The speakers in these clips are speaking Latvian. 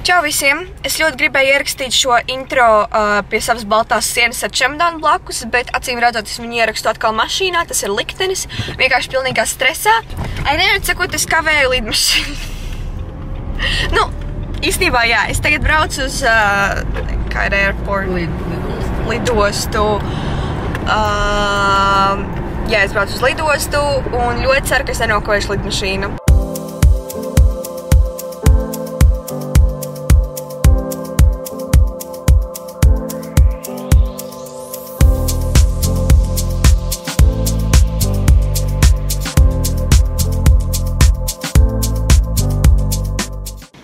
Čau visiem! Es ļoti gribēju ierakstīt šo intro pie savas baltās sienas ar čemodānu blakus, bet acīm redzot, es viņu ierakstu atkal mašīnā, tas ir liktenis, vienkārši pilnīgā stresā. Nevar sakot, es kavēju lidmašīnu. Nu, īstenībā jā, es tagad braucu uz, kā ir airport? Lidostu. Jā, es braucu uz lidostu un ļoti ceru, ka es nenokavēšu lidmašīnu.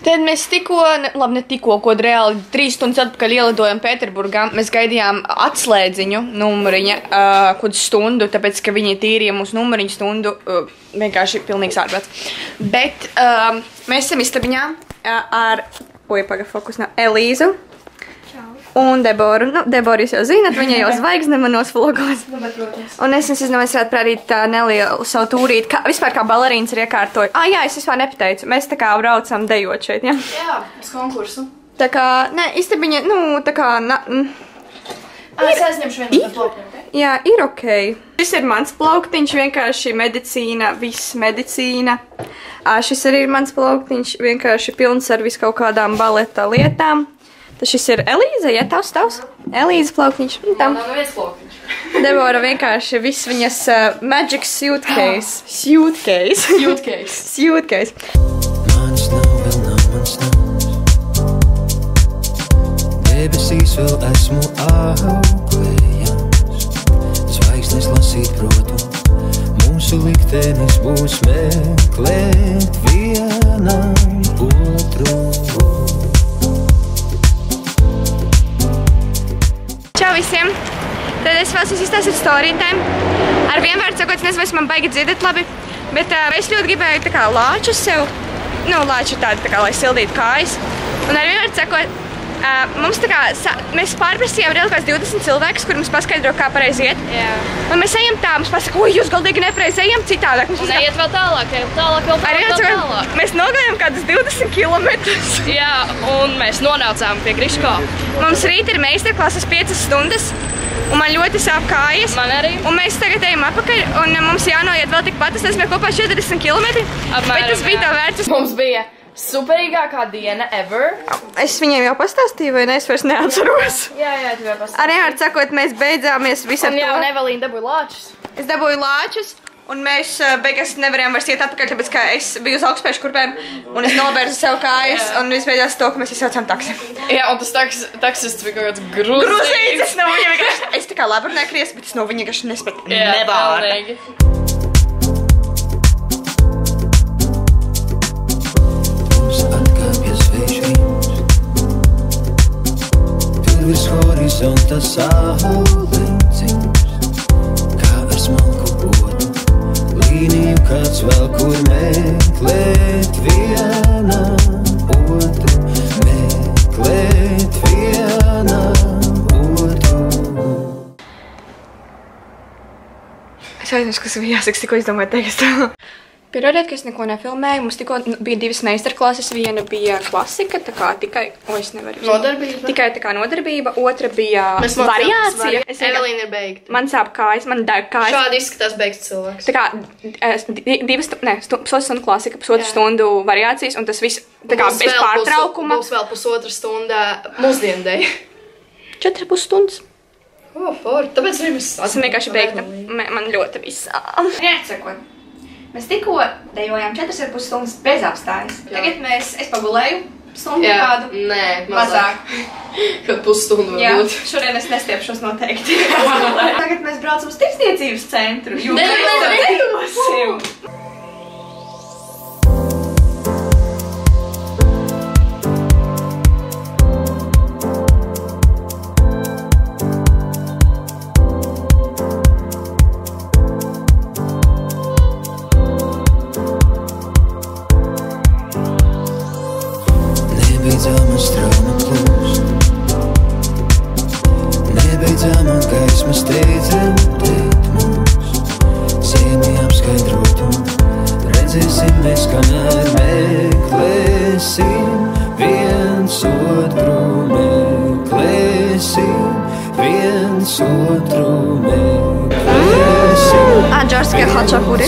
Tad mēs ne tikko, kod reāli 3 stundas atpakaļ ielidojam Pēterburgā. Mēs gaidījām atslēdziņu numuriņa kod stundu, tāpēc, ka viņi tīrīja mūsu numuriņu stundu. Vienkārši pilnīgs ārprāts. Bet mēs esam istabiņā ar, fokus nav, Elīzu. Un Deboru. Nu, Deboru jūs jau zināt, viņa jau zvaigzne manos vlogos. Un es izdomāju, varētu parādīt nelielu savu tūrīti, vispār kā balerīnas ir iekārtoju. Jā, es vispār nepateicu. Mēs tā kā braucam dejot šeit, jā? Jā, uz konkursu. Tā kā, ne, istabiņa, nu, tā kā, Es aizņemšu vienu no plauktiņu, te? Jā, ir okei. Šis ir mans plauktiņš, vienkārši medicīna, viss medicīna. Šis arī ir mans plauktiņš, vienkārši pilns ar visu kaut kādām baleta lietām. Tas šis ir Elīza, ja tavs? Elīza plauktiņš. Man nav viens plauktiņš. Debora vienkārši viss viņas magic suitcase. Suitcase. Mans nav, vēl nav mans debesīs vēl esmu auklējams. Zvaigznes lasīt protu, mūsu liktenis būs meklēt vienam otru. Čau visiem! Tad es vēl izstāstīju story time. Ar vienvārdu sakot, es nezinu, vai man baigi dzirdēt labi, bet es ļoti gribēju tā kā lāčus sev. Nu, lāči tādi tā kā, lai sildītu kājas. Un ar vienvārdu sakot, mums tā kā, mēs pārprasījām reāli kāds 20 cilvēkus, kur mums paskaidro, kā pareizi iet. Jā. Un mēs ejam tā, mums pasaka, jūs galdīgi nepareizi ejam citādāk. Un neiet vēl tālāk, vēl tālāk. Mēs nogājām kādus 20 kilometrus. Jā, un mēs nonācām pie Griško. Mums rīt ir meistarklases 5 stundas, un man ļoti sāp kājas. Man arī. Un mēs tagad ejam atpakaļ, un mums jānoiet vēl tikpat, es esmu kopā 40 kilometri. Bet tas bija tā vērts. Mums bija superīgākā diena ever. Es viņiem jau pastāstīju, vai ne? Es vairs neatceros. Jā, tu jau pastāstīju. Arī ar sakot, mēs beidzāmies visu ar to. Un jā, un Evelīna dabūja lāčus. Es dabūju lāčus, un mēs beigās nevarējām vairs iet atpakaļ, tāpēc, ka es biju uz augstspēšu kurpēm, un es nobērzu sev kājas, un visbeidzās to, ka mēs izsaucām taksi. Jā, un tas taksists bija kaut kāds grūzīgs. Es no viņa vienkārši, es tā kā labi runāju krieviski, bet es no viņa vienkārši nespēju nevārda. Virs horizonta sauleciņš, kā ar smalku otu, līniju kāds vēl, kur meklēt vienam otru, meklēt vienam otru. Es aizmirsu, kas bija jāsaka, tikko izdomāju teikt. Pierodiet, ka es neko nefilmēju. Mums tikko bija 2 meistarklases. Viena bija klasika, tā kā tikai... es nevaru. Nodarbība? Tikai tā kā nodarbība. Otra bija variācija. Evelīna ir beigta. Man sāp kājas, man deg kājas. Šādi izskatās beigts cilvēks. Tā kā 2 stundu klasika, pusotru stundu variācijas, un tas viss tā kā bez pārtraukuma. Būs vēl pusotru stunda mūsdiendēļ. 4,5 stundas. Tāpēc arī mēs esam vienkārši beigta. Man ļoti viss. Neatsakot. Mēs tikko dejojām 4,5 stundas bez apstājas. Tagad es pagulēju stundu kādu. Nē, mazāk. Kad pusstundu varbūt. Jā, šodien es nestiepšos noteikti. Tagad mēs braucam uz tirdzniecības centru. Mēs dejosim. Nebeidzama strauma plūst, nebeidzama gaisma steidzam tēt mums. Ziemi apskaidrotu, redzēsim mēs, kamēr meklēsim viens viens otru meklēsim, viens otru meklēsim. Adžarskie hačapuri.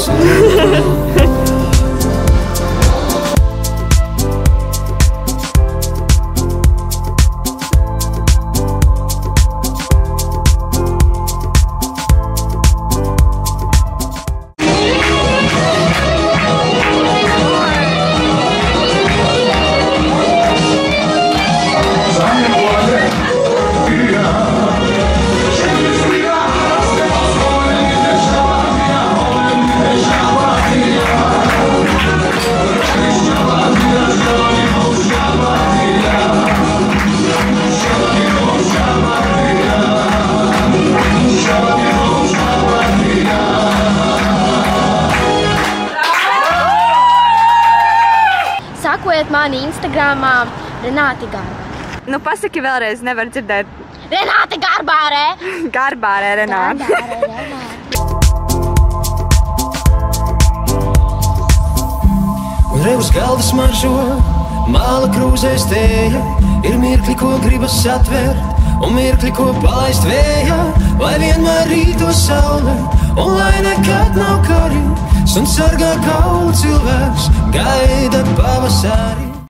Sakojiet mani Instagramā Renāti Garbāre. Nu, pasaki vēlreiz, nevar dzirdēt. Renāti Garbāre! Garbāre, Renāti. Un revus galda smaržo, māla krūzēs tēja, ir mirkli, ko gribas atvērt, un mirkli, ko palaist vējā, lai vienmēr rīto saule, un lai nekad nav karju, un sargā kaulu cilvēks, gaida pavasari.